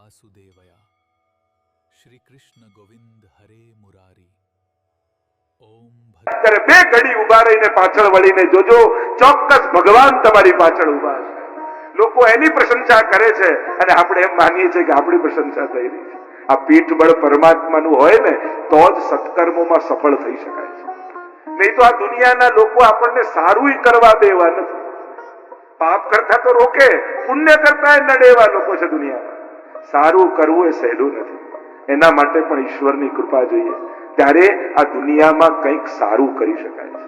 વાસુદેવયા શ્રી કૃષ્ણ ગોવિંદ હરે મુરારી. ઓમ અત્યારે બે ઘડી ઉભા રહીને પાછળ વળીને જોજો, ચોક્કસ ભગવાન તમારી પાછળ ઉભા છે. લોકો એની પ્રશંસા કરે છે અને આપણે એમ માનીએ છીએ કે આપણી પ્રશંસા થઈ રહી છે. આ પીઠબળ પરમાત્માનું હોય ને તો જ સત્કર્મોમાં સફળ થઈ શકાય છે. નહીં તો આ દુનિયાના લોકો આપણને સારું કરવા દેવા નથી. પાપ કરતા તો રોકે, પુણ્ય કરતા નડે એવા લોકો છે દુનિયામાં. સારું કરવું એ સહેલું નથી. એના માટે પણ ઈશ્વરની કૃપા જોઈએ, ત્યારે આ દુનિયામાં કંઈક સારું કરી શકાય છે.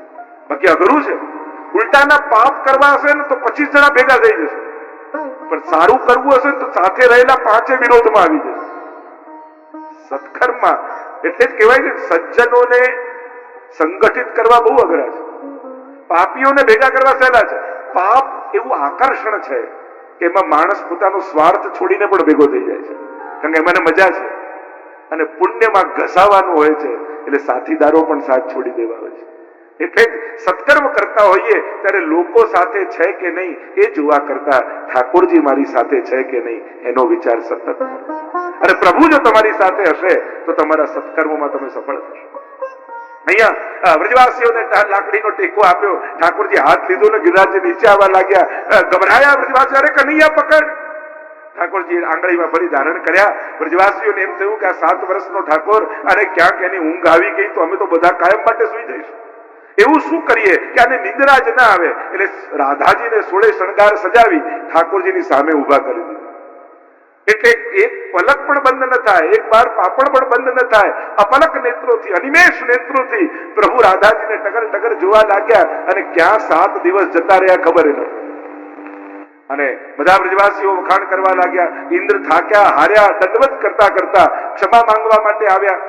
બાકી અઘરું છે. ઉલટાના પાપ કરવા હશે ને તો 25 જણા ભેગા થઈ જશે, પણ સારું કરવું હશે તો સાથે રહેલા 5 વિરોધમાં આવી જશે. સત્કર્મમાં એટલે જ કહેવાય છે સજ્જનોને સંગઠિત કરવા બહુ અઘરા છે, પાપીઓને ભેગા કરવા સહેલા છે. પાપ એવું આકર્ષણ છે કે એમાં માણસ પોતાનો સ્વાર્થ છોડીને પણ ભેગો થઈ જાય છે, કારણ કે એમાં મજા છે. અને પુણ્યમાં ઘસાવાનું હોય છે એટલે સાથીદારો પણ સાથ છોડી દેવા હોય છે. એટલે સત્કર્મ કરતા હોઈએ ત્યારે લોકો સાથે છે કે નહીં એ જોવા કરતા ઠાકોરજી મારી સાથે છે કે નહીં એનો વિચાર સતત કરો. અને પ્રભુ જો તમારી સાથે હશે તો તમારા સત્કર્મોમાં તમે સફળ થશો. અહીંયા વ્રજવાસીઓને લાકડીનો ટેકો આપ્યો, ઠાકોરજી હાથ લીધો ને ગિરિરાજજી નીચે આવવા લાગ્યા. ગભરાયા વ્રજવાસી, અરે કનૈયા પકડ. ઠાકોરજી આંગળીમાં ફરી ધારણ કર્યા. વ્રજવાસીઓને એમ થયું કે આ 7 વર્ષનો ઠાકોર અને ક્યાંક એની ઊંઘ આવી ગઈ તો અમે તો બધા કાયમ માટે સુઈ જઈશું. એવું શું કરીએ કે આને નિંદ્રા જ ના આવે. એટલે રાધાજીને 16 શણગાર સજાવી ઠાકોરજીની સામે ઉભા કરી દીધા. એટલે એક પલક પણ બંધ ન થાય, એક બાર પાપણ પણ બંધ ન થાય. અપલક નેત્રોથી, અનિમેષ નેત્રોથી પ્રભુ રાધાજીને ટગર ટગર જોવા લાગ્યા અને ક્યાં 7 દિવસ જતા રહ્યા ખબર ન. અને બધા બ્રજવાસીઓ વખાણ કરવા લાગ્યા. ઇન્દ્ર થાક્યા, હાર્યા, દંડવત કરતા કરતા ક્ષમા માંગવા માટે આવ્યા.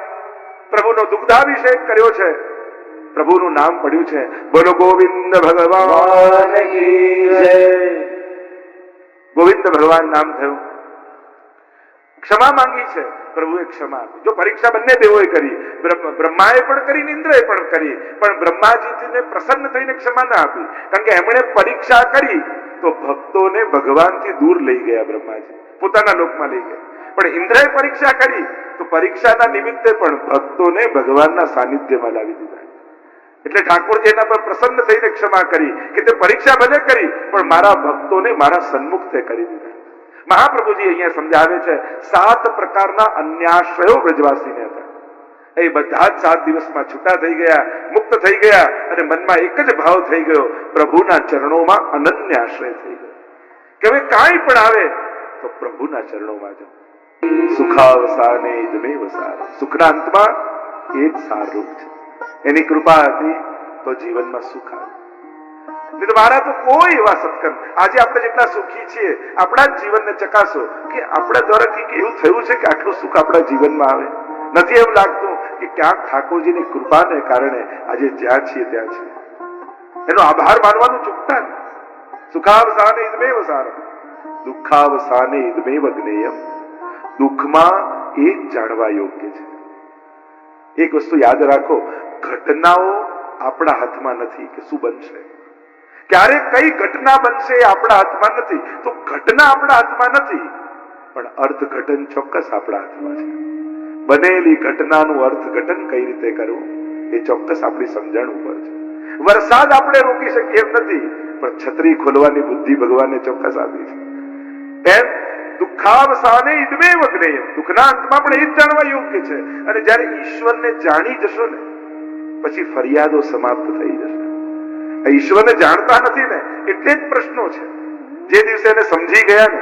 પ્રભુનો દુગ્ધાભિષેક કર્યો છે, પ્રભુનું નામ પડ્યું છે. બોલો ગોવિંદ ભગવાન કી જય. ગોવિંદ ભગવાન નામ થયું. ક્ષમા માંગી છે, પ્રભુએ ક્ષમા આપી. જો પરીક્ષા બંને દેવોએ કરી, બ્રહ્માએ પણ કરી, ઇન્દ્રએ પણ કરી, પણ બ્રહ્માજીને પ્રસન્ન થઈને ક્ષમા ના આપી, કારણ કે એમણે પરીક્ષા કરી તો ભક્તોને ભગવાનથી દૂર લઈ ગયા. બ્રહ્માજી પોતાના લોકમાં લઈ ગયા, પણ ઇન્દ્રએ પરીક્ષા કરી તો પરીક્ષાના નિમિત્તે પણ ભક્તોને ભગવાનના સાનિધ્યમાં લાવી દીધા. એટલે ઠાકોરજી એના પર પ્રસન્ન થઈને ક્ષમા કરી કે તે પરીક્ષા ભલે કરી પણ મારા ભક્તોને મારા સન્મુખ તે કરી દીધા. મહાપ્રભુજી અહીંયા સમજાવે છે 7 પ્રકારના અન્યાશ્રયો બ્રજવાસીને હતા. એ બધા જ 7 દિવસમાં છૂટા થઈ ગયા, મુક્ત થઈ ગયા અને મનમાં એક જ ભાવ થઈ ગયો, પ્રભુના ચરણોમાં અનન્ય આશ્રય થઈ ગયો કે હવે કાંઈ પણ આવે તો પ્રભુના ચરણોમાં જાઓ. સુખાવસાને ઇદમેવ સાર. સુખના અંતમાં એ જ સારરૂપ છે. એની કૃપા હતી તો જીવનમાં સુખ આવે. મારા તો કોઈ એવા સત્કર્મ, આજે આપણે જેટલા સુખી છીએ આપણા જ જીવનને ચકાસો કે આપણા દ્વારા કંઈક એવું થયું છે કે આટલું સુખ આપણા જીવનમાં આવે. નથી એમ લાગતું કે ક્યાંક ઠાકોરજીની કૃપાને કારણે આજે જ્યાં છીએ ત્યાં છીએ. એનો આભાર માનવાનું ચૂકતા નહીં. સુખાવસાને ઇદમેવ સારમ, દુઃખાવસાને ઇદમેવ જ્ઞેયમ. દુઃખમાં એ જ જાણવા યોગ્ય છે. એક વસ્તુ યાદ રાખો, ઘટનાઓ આપણા હાથમાં નથી કે શું બનશે, ક્યારે કઈ ઘટના બનશે એ આપણા હાથમાં નથી. તો ઘટના આપણા હાથમાં નથી, પણ અર્થઘટન ચોક્કસ આપણા હાથમાં છે. બનેલી ઘટનાનું અર્થઘટન કઈ રીતે કરવું એ ચોક્કસ આપણી સમજણ ઉપર છે. વરસાદ આપણે રોકી શકીએ એમ નથી, પણ છત્રી ખોલવાની બુદ્ધિ ભગવાને ચોક્કસ આપી છે. એમ દુઃખાવસાને ઇદમેવ જ્ઞેયમ. દુઃખના અંતમાં પણ એ જ જાણવા યોગ્ય છે. અને જ્યારે ઈશ્વરને જાણી જશો ને પછી ફરિયાદો સમાપ્ત થઈ જશે. ઈશ્વરને જાણતા નથી ને એટલે જ પ્રશ્નો છે. જે દિવસે એને સમજી ગયા ને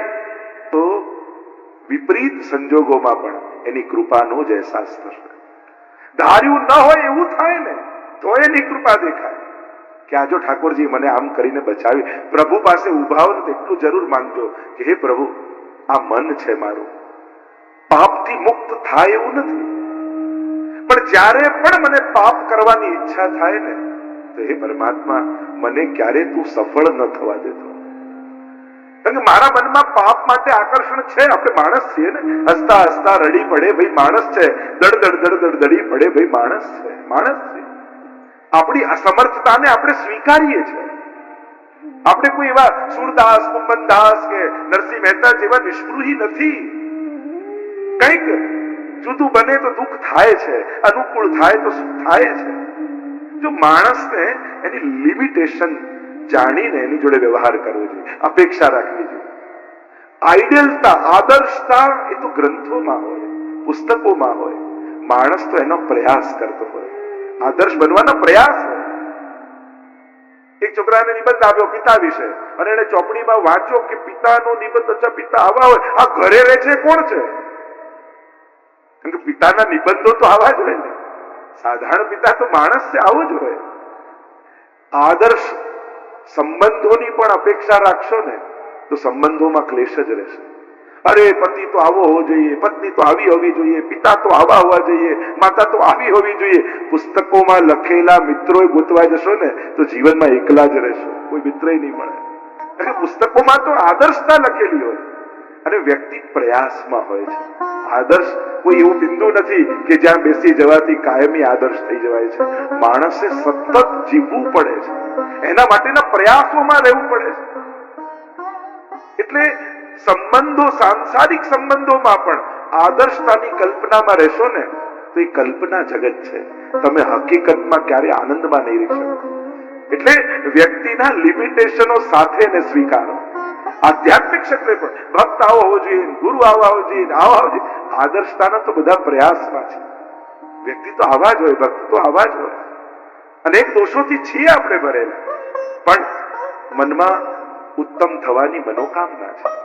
તો વિપરીત સંજોગોમાં પણ એની કૃપાનો જ અહેસાસ થશે. ધાર્યું ન હોય એવું થાય ને તો એની કૃપા દેખાય કે આ જો ઠાકોરજી મને આમ કરીને બચાવી. પ્રભુ પાસે ઉભા હો ને તો એટલું જરૂર માંગજો કે હે પ્રભુ, આ મન છે મારું, પાપથી મુક્ત થાય એવું નથી, પણ જ્યારે પણ મને પાપ કરવાની ઈચ્છા થાય ને તો હે પરમાત્મા, મને ક્યારે તું સફળ ન થવા દેતો. કારણ કે મારા મનમાં પાપ માટે આકર્ષણ છે. આપણે માણસ છીએ ને, હસતા હસતા રડી પડે ભાઈ માણસ છે, દડ દડ દડ દડ દડી પડે ભાઈ માણસ છે, માણસ છે. આપણી અસમર્થતાને આપણે સ્વીકારીએ છીએ. આપણે કોઈ એવા સુરદાસ, કુંભનદાસ કે નરસિંહ મહેતા જેવા નિષ્પૃહી નથી. કંઈક જુદું બને તો દુઃખ થાય છે, અનુકૂળ થાય તો સુખ થાય છે. જો માણસને એની લિમિટેશન જાણીને એની જોડે વ્યવહાર કરવો જોઈએ, અપેક્ષા રાખવી જોઈએ. આઈડિયલતા, આદર્શતા એ તો ગ્રંથોમાં હોય, પુસ્તકોમાં હોય. માણસ તો એનો પ્રયાસ કરતો હોય, આદર્શ બનવાનો પ્રયાસ હોય. એક છોકરાને નિબંધ આપ્યો પિતા વિશે, અને એને ચોપડીમાં વાંચ્યો કે પિતાનો નિબંધ, અચ્છા પિતા આવા હોય, આ ઘરે રહે છે કોણ છે? કેમ કે પિતાના નિબંધો તો આવા જ હોય ને. સાધારણ પિતા તો માણસ છે, આવો જ હોય. આદર્શ સંબંધોની પણ અપેક્ષા રાખશો ને તો સંબંધોમાં ક્લેશ જ રહેશે. અરે પતિ તો આવો હોવો જોઈએ, પત્ની તો આવી હોવી જોઈએ, પિતા તો આવા હોવા જોઈએ, માતા તો આવી હોવી જોઈએ. પુસ્તકોમાં લખેલા મિત્રો ગોતવા જશો ને તો જીવનમાં એકલા જ રહેશો, કોઈ મિત્ર નહીં મળે. એટલે પુસ્તકોમાં તો આદર્શતા લખેલી હોય અને વ્યક્તિ પ્રયાસમાં હોય છે. આદર્શ કોઈ એવું બિંદુ નથી કે જ્યાં બેસી જવાથી કાયમી આદર્શ થઈ જવાય છે. માણસે સતત જીવવું પડે છે, એના માટેના પ્રયાસોમાં રહેવું પડે છે. એટલે સંબંધો, સાંસારિક સંબંધોમાં પણ આદર્શતાની કલ્પનામાં રહેશો ને તો એ કલ્પના જગત છે. તમે હકીકતમાં ક્યારે આનંદમાં નહીં રહી શકો. એટલે વ્યક્તિના લિમિટેશનો સાથે ને સ્વીકારો. આધ્યાત્મિક ક્ષેત્રે પણ ભક્ત આવો હોવો જોઈએ, ગુરુ આવો હોવો જોઈએ, આવો હોવો જોઈએ. આદર્શતાના તો બધા પ્રયાસમાં છે. વ્યક્તિ તો આવા જ હોય, ભક્ત તો આવા જ હોય. અનેક દોષોથી છીએ આપણે ભરેલા, પણ મનમાં ઉત્તમ થવાની મનોકામના છે.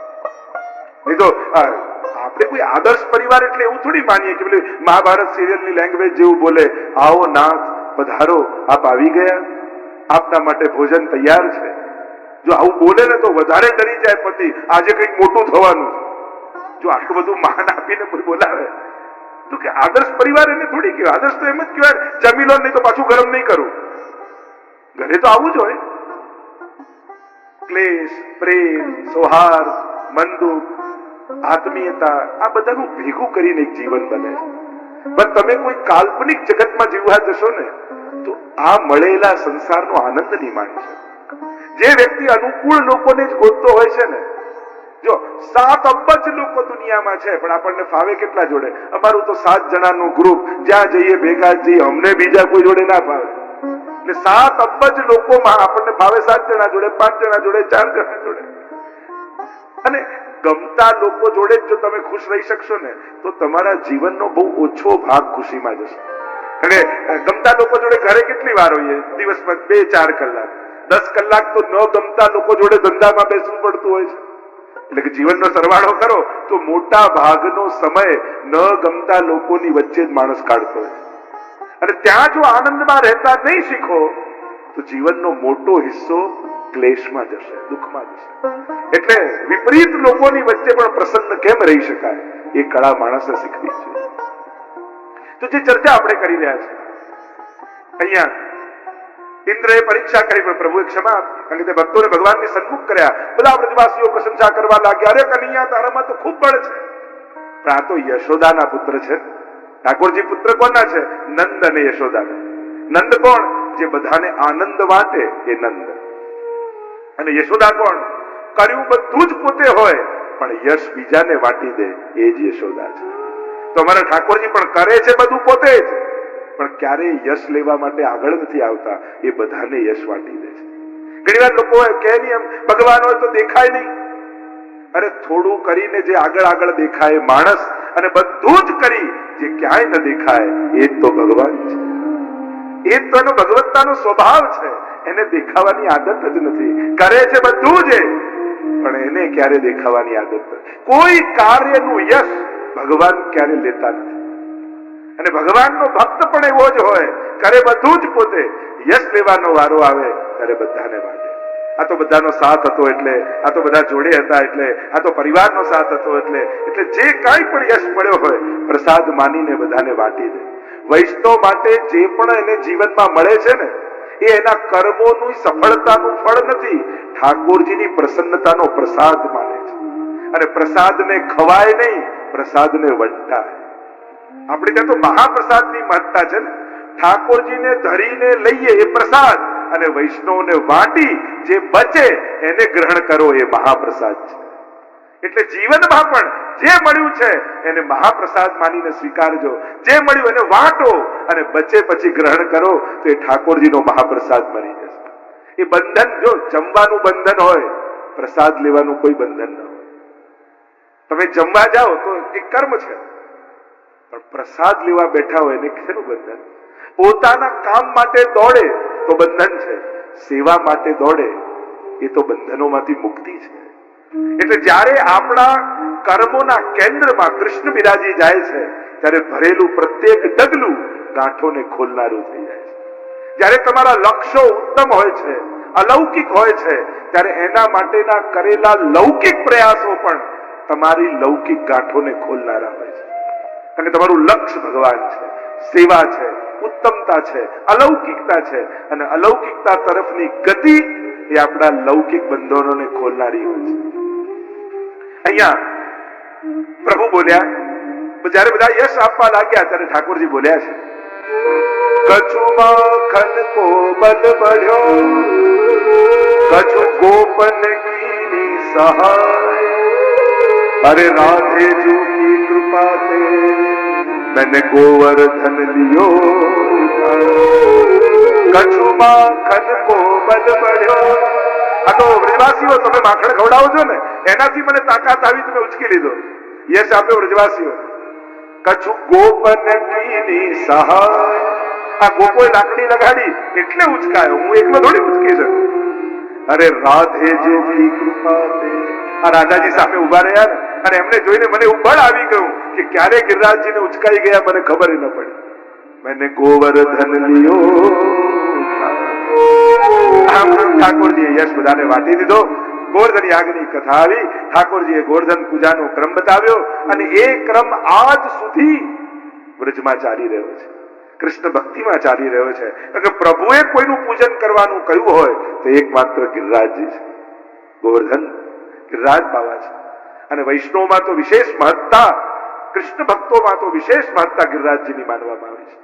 નહીં તો આપણે કોઈ આદર્શ પરિવાર એટલે એવું થોડી માનીએ કે મહાભારત સિરિયલની લેંગ્વેજ જેવું બોલે, આવો નાથ પધારો, આપ આવી ગયા, આપના માટે ભોજન તૈયાર છે. જો આવું બોલે ને તો વધારે ડરી જાય પતિ, આજે કંઈક મોટું થવાનું છે. જો આટલું બધું માન આપીને કોઈ બોલાવે તો કે આદર્શ પરિવાર એને થોડી કહેવાય. આદર્શ તો એમ જ કહેવાય, જમી લો નહીં તો પાછું ગરમ નહીં કરું. ઘરે તો આવું જ હોય. ક્લેશ, પ્રેમ, સૌહાર્દ, મન દુઃખ, આત્મીયતા, આ બધાનું ભેગું કરીને એક જીવન બને છે. પણ તમે કોઈ કાલ્પનિક જગતમાં જીવવા જશો ને તો આ મળેલા સંસારનો આનંદ નહીં માણી શકો. જે વ્યક્તિ અનુકૂળ લોકોને જ ગોતતો હોય છે ને, જો 7 અબજ લોકો દુનિયામાં છે પણ આપણને ફાવે કેટલા જોડે? અમારું તો 7 જણાનું ગ્રુપ, જ્યાં જઈએ ભેગા જ જઈએ, અમને બીજા કોઈ જોડે ના ફાવે. એટલે 7 અબજ લોકોમાં આપણને ફાવે 7 જણા જોડે, 5 જણા જોડે, 4 જણા જોડે. અને ગમતા લોકો જોડે જ જો તમે ખુશ રહી શકશો ને તો તમારા જીવનનો બહુ ઓછો ભાગ ખુશીમાં જશે. અને ગમતા લોકો જોડે ઘરે કેટલી વાર હોઈએ? દિવસમાં 2-4 કલાક. 10 કલાક તો ન ગમતા લોકો જોડે ધંધામાં બેસવું પડતું હોય છે. એટલે કે જીવનનો સરવાળો કરો તો મોટા ભાગનો સમય ન ગમતા લોકોની વચ્ચે જ માણસ કાઢતો હોય છે. અને ત્યાં જો આનંદમાં રહેતા નહીં શીખો તો જીવનનો મોટો હિસ્સો ક્લેશમાં જશે, દુઃખમાં જશે. એટલે વિપરીત લોકોની વચ્ચે પણ પ્રસન્ન કેમ રહી શકાય એ કળા માણસે શીખવી છે. તો જે ચર્ચા આપણે કરી રહ્યા છીએ અહીંયા, ઇન્દ્રએ પરીક્ષા કરી પણ પ્રભુએ ક્ષમા આપી, કારણ કે તે ભક્તોને ભગવાનની સન્મુખ કર્યા. બધા બ્રજવાસીઓ પ્રશંસા કરવા લાગ્યા, અરે કનૈયા તારામાં તો ખૂબ બળ છે. પણ આ તો યશોદાના પુત્ર છે. ઠાકોરજી પુત્ર કોના છે? નંદ અને યશોદાના. નંદ કોણ? જે બધાને આનંદ વાંટે એ નંદ. અને યશોદા કોણ? કર્યું બધું જ પોતે હોય પણ યશ બીજાને વાટી દે એ જ યશોદા છે. તો અમારા ઠાકોરજી પણ કરે છે બધું પોતે જ, પણ ક્યારેય યશ લેવા માટે આગળ નથી આવતા, એ બધાને યશ વાટી દે છે. ઘણી વાર લોકો કહે નહીં એમ ભગવાન હોય તો દેખાય નહીં. અરે થોડું કરીને જે આગળ આગળ દેખાય માણસ, અને બધું જ કરી જે ક્યાંય ન દેખાય એ તો ભગવાન છે. એ તો એનો ભગવત્તાનો સ્વભાવ છે. એને દેખાવાની આદત જ નથી. કરે છે બધું જ પણ એને ક્યારે દેખાવાની આદત નથી. કોઈ કાર્યનું યશ ભગવાન ક્યારે લેતા નથી. અને ભગવાનનો ભક્ત પણ એવો જ હોય, કરે બધું જ પોતે, યશ લેવાનો વારો આવે ત્યારે બધાને વાગે. આ તો બધાનો સાથ હતો એટલે, આ તો બધા જોડે હતા એટલે, આ તો પરિવારનો સાથ હતો એટલે જે કાંઈ પણ યશ મળ્યો હોય પ્રસાદ માનીને બધાને વાટી દે. વૈષ્ણવ માટે જે પણ એને જીવનમાં મળે છે ને એ એના કર્મોનું સફળતાનું ફળ નથી, ઠાકોરજીની પ્રસન્નતાનો પ્રસાદ માને છે. અને પ્રસાદને ખવાય નહીં, પ્રસાદને વંટાય. આપણે ત્યાં તો મહાપ્રસાદની મહત્તા છે ને. ઠાકોરજીને ધરીને લઈએ એ પ્રસાદ, અને વૈષ્ણવને વાટી જે બચે એને ગ્રહણ કરો એ મહાપ્રસાદ છે. એટલે જીવનમાં પણ જે મળ્યું છે એને મહાપ્રસાદ માનીને સ્વીકારજો, જે મળ્યું એને વાંટો અને બચે પછી ગ્રહણ કરો તો એ ઠાકોરજીનો મહાપ્રસાદ બની જશે. એ બંધન, જો જમવાનું બંધન હોય, પ્રસાદ લેવાનું કોઈ બંધન ન હોય. તમે જમવા જાઓ તો એક કર્મ છે, પણ પ્રસાદ લેવા બેઠા હોય એને શેનું બંધન? પોતાના કામ માટે દોડે તો બંધન છે, સેવા માટે દોડે એ તો બંધનોમાંથી મુક્તિ છે. એટલે જ્યારે આપણા કર્મોના કેન્દ્રમાં કૃષ્ણ બિરાજી જાય છે ત્યારે ભરેલું પ્રત્યેક ડગલું ગાંઠોને ખોલનારું થઈ જાય છે. જ્યારે તમારા લક્ષ્યો ઉત્તમ હોય છે, અલૌકિક હોય છે, ત્યારે એના માટેના કરેલા લૌકિક પ્રયાસો પણ તમારી લૌકિક ગાંઠોને ખોલનારા હોય છે. કારણ કે તમારું લક્ષ્ય ભગવાન છે, સેવા છે, ઉત્તમતા છે, અલૌકિકતા છે, અને અલૌકિકતા તરફની ગતિ એ આપણા લૌકિક બંધનોને ખોલનારી હોય છે. અહીંયા પ્રભુ બોલ્યા, જ્યારે બધા યશ આપવા લાગ્યા ત્યારે ઠાકોરજી બોલ્યા છે, કછુ માખન કો બલ બઢ્યો, કછુ ગોપન કી સહાય, અરે રાધે જू की कृपा ते मैंने गोवर्धन लियो, कछु माखन को बल बढ़्यो. આ તો વ્રજવાસીઓ તમે માખણ ખવડાવો છો ને એનાથી મને તાકાત આવી, તમે ઉચકી લીધો. યશ આપ્યો વ્રજવાસીઓ. કछु ગોપન કીની સહાય, આ ગોપોએ લાકડી લગાડી એટલે ઉચકાયો, હું એકલો થોડી ઉચકી શકું. અરે રાધે જેવી કૃપા તે, આ રાધાજી સામે ઉભા રહ્યા ને અને એમને જોઈને મને એવું બળ આવી ગયું કે ક્યારે ગિરિરાજજીને ઉચકાઈ ગયા મને ખબર ન પડી. મેને ગોવર્ધન લિયો. આમ ઠાકોરજીએ યશ બધાને વાટી દીધો. ગોવર્ધન યાગની કથા આવી, ઠાકોરજીએ ગોવર્ધન પૂજાનો ક્રમ બતાવ્યો અને એ ક્રમ આજ સુધી વ્રજમાં ચાલી રહ્યો છે, કૃષ્ણ ભક્તિમાં ચાલી રહ્યો છે. કારણ કે પ્રભુએ કોઈનું પૂજન કરવાનું કહ્યું હોય તો એકમાત્ર ગિરિરાજજી છે, ગોવર્ધન ગિરિરાજ બાવા છે. અને વૈષ્ણવમાં તો વિશેષ મહત્તા, કૃષ્ણ ભક્તોમાં તો વિશેષ મહત્તા ગિરિરાજજીની માનવામાં આવી છે.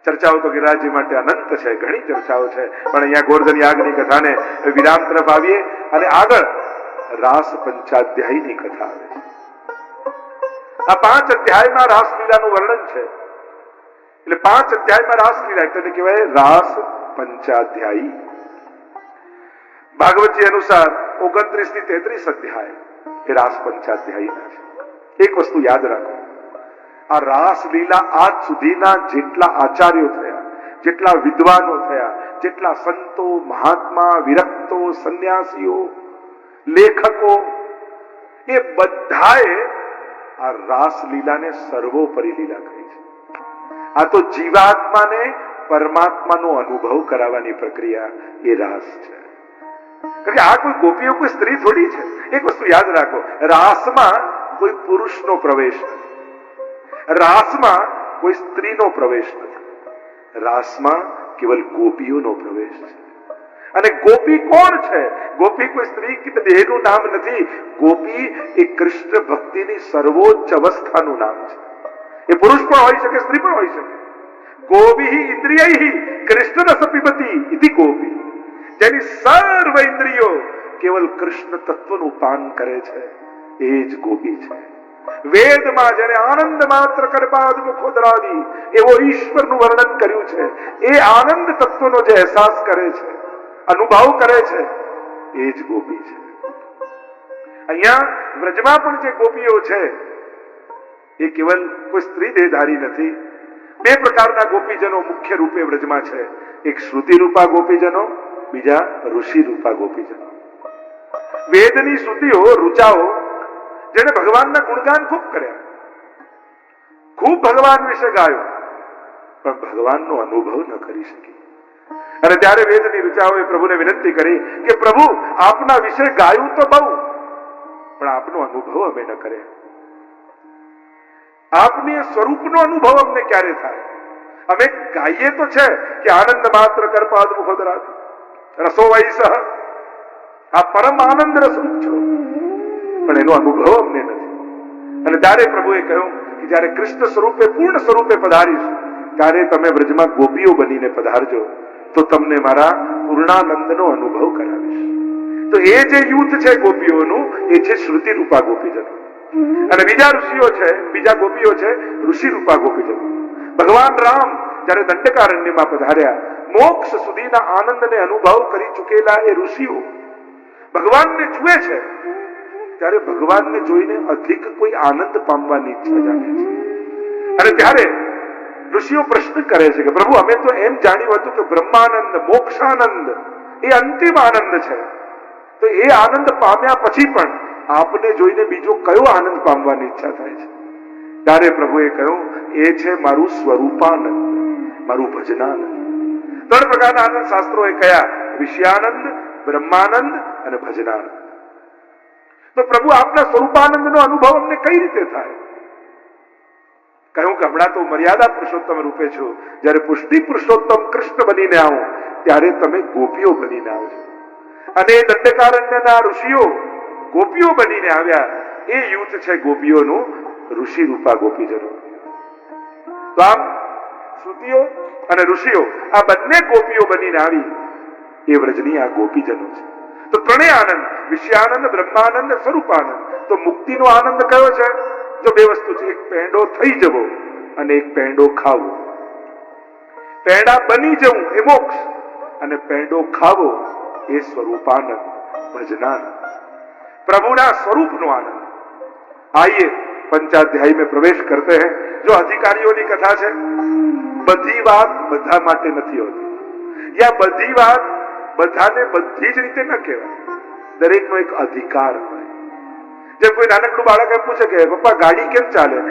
ચર્ચાઓ તો ગિરિરાજજી માટે અનંત છે, ઘણી ચર્ચાઓ છે, પણ અહીંયા ગોવર્ધન યાગની કથાને વિરામ તરફ આવીએ અને આગળ રાસ પંચાધ્યાયની કથા આવે છે. આ 5 અધ્યાયમાં રાસલીલાનું વર્ણન છે. એટલે 5 અધ્યાયમાં રાસલીલા એટલે કહેવાય રાસ પંચાધ્યાયી. ભાગવતજી અનુસાર 29 થી 33 અધ્યાય એ રાસ પંચાધ્યાયીના છે. એક વસ્તુ યાદ રાખો, આ રાસલીલા આજ સુધીના જેટલા આચાર્યો થયા, જેટલા વિદ્વાનો થયા, જેટલા સંતો, મહાત્મા, વિરક્તો, સંન્યાસીઓ, લેખકો, એ બધાએ આ રાસલીલાને સર્વોપરી લીલા કહી છે. આ તો જીવાત્માને પરમાત્માનો અનુભવ કરાવવાની પ્રક્રિયા એ રાસ છે. કારણ કે આ કોઈ ગોપીઓ, કોઈ સ્ત્રી થોડી છે. એક વસ્તુ યાદ રાખો, રાસમાં કોઈ પુરુષનો પ્રવેશ નથી, રાસમાં કોઈ સ્ત્રીનો પ્રવેશ નથી, રાસમાં કેવલ ગોપીઓનો પ્રવેશ છે. અને ગોપી કોણ છે? ગોપી કોઈ સ્ત્રી કે દેહનું નામ નથી. ગોપી એ કૃષ્ણ ભક્તિની સર્વોચ્ચ અવસ્થાનું નામ છે. એ પુરુષ પણ હોઈ શકે, સ્ત્રી પણ હોઈ શકે. ગોપી ઇન્દ્રિયૈ કૃષ્ણ રસ પીબતી ઇતિ ગોપી, જેની સર્વ ઇન્દ્રિયો કેવલ કૃષ્ણ તત્વનું પાન કરે છે એ જ ગોપી છે. વેદમાં જેને આનંદ માત્ર કરપાદ મુખોદરાદી એવો ઈશ્વરનું વર્ણન કર્યું છે, એ આનંદ તત્વનો જે અહેસાસ કરે છે, અનુભવ કરે છે, એ જ ગોપી છે. અહીંયા વ્રજમાં પણ જે ગોપીઓ છે એ કેવલ કોઈ સ્ત્રી દેહધારી નથી. 2 પ્રકારના ગોપીજનો મુખ્ય રૂપે વ્રજમાં છે. એક શ્રુતિ રૂપા ગોપીજનો, બીજા ઋષિ રૂપા ગોપીજનો. વેદની શ્રુતિઓ, ઋચાઓ, જેને ભગવાનના ગુણગાન ખૂબ કર્યા, ખૂબ ભગવાન વિશે ગાયો, પણ ભગવાનનો અનુભવ ન કરી શકી. અને ત્યારે વેદની ઋચાઓએ પ્રભુને વિનંતી કરી કે પ્રભુ, આપના વિશે ગાયું તો બહુ, પણ આપનો અનુભવ અમે ન કર્યા. આપની સ્વરૂપનો અનુભવ અમને ક્યારે થાય? અમે ગાઈએ તો છે કે આનંદ માત્ર કરપાદ મુખોદરા રસો વૈસહ, આ પરમ આનંદ રસરૂપ છો, પણ એનો અનુભવ અમને નથી. અને ત્યારે પ્રભુએ કહ્યું કે જ્યારે કૃષ્ણ સ્વરૂપે, પૂર્ણ સ્વરૂપે પધારીશ ત્યારે તમે વ્રજમાં ગોપીઓ બનીને પધારજો, તો તમને મારા પૂર્ણાનંદનો અનુભવ કરાવીશ. તો એ જે યુદ્ધ છે ગોપીઓનું, એ છે શ્રુતિ રૂપા ગોપીજનો. અને બીજા ઋષિઓ છે, બીજા ગોપીઓ છે ઋષિ રૂપા ગોપીજનો. ભગવાન રામ જ્યારે દંડકારણ્યમાં પધાર્યા, મોક્ષ સુધીના આનંદને અનુભવ કરી ચૂકેલા એ ઋષિઓ ભગવાનને જુએ છે ત્યારે ભગવાનને જોઈને અધિક કોઈ આનંદ પામવાની ઈચ્છા જાગે છે. અને ત્યારે ઋષિઓ પ્રશ્ન કરે છે કે પ્રભુ, અમે તો એમ જાણ્યું હતું કે બ્રહ્માનંદ, મોક્ષાનંદ એ અંતિમ આનંદ છે, તો એ આનંદ પામ્યા પછી પણ આપને જોઈને બીજો કયો આનંદ પામવાની ઈચ્છા થાય છે? ત્યારે પ્રભુએ કહ્યું, એ છે મારું સ્વરૂપાનંદ, મારું ભજનાનંદ. 3 પ્રકારના આનંદ શાસ્ત્રોએ કયા? વિષયાનંદ, બ્રહ્માનંદ અને ભજનાનંદ. તો પ્રભુ આપના સ્વરૂપાનંદનો અનુભવ અમને કઈ રીતે થાય? કહ્યું કે હમણાં તો મર્યાદા પુરુષોત્તમ રૂપે છો, જ્યારે પુષ્ટિ પુરુષોત્તમ કૃષ્ણ બનીને આવો ત્યારે તમે ગોપીઓ બનીને આવજો. અને એ દંડકારણ્યના ઋષિઓ ગોપીઓ બનીને આવ્યા, એ યુથ છે ગોપીઓનું ઋષિ રૂપા ગોપીજનો. તો આમ શ્રુતિઓ અને ઋષિઓ આ બંને ગોપીઓ બનીને આવી એ વ્રજની આ ગોપીજનો છે. તો ત્રણેય આનંદ, વિષયાનંદ, બ્રહ્માનંદ, સ્વરૂપાનંદ. તો મુક્તિનો આનંદ કયો છે? જો બે વસ્તુ છે, એક પેંડો થઈ જવો અને એક પેંડો ખાવો. પેંડા બની જવું એ મોક્ષ, અને પેંડો ખાવો એ સ્વરૂપાનંદ, ભજનાનંદ, प्रभुना स्वरूप नो आनंद. आइए पंचाध्यायी में प्रवेश करते हैं. जो अधिकारियों की कथा है, बधी बात बधा माटे नहीं होती, या बधी बात बधाने बधी ज रीते न कहेवाय. दरेक नो एक अधिकार होय. जब कोई नानकड़ू बाळक एम पूछे के पप्पा गाड़ी केम चाले,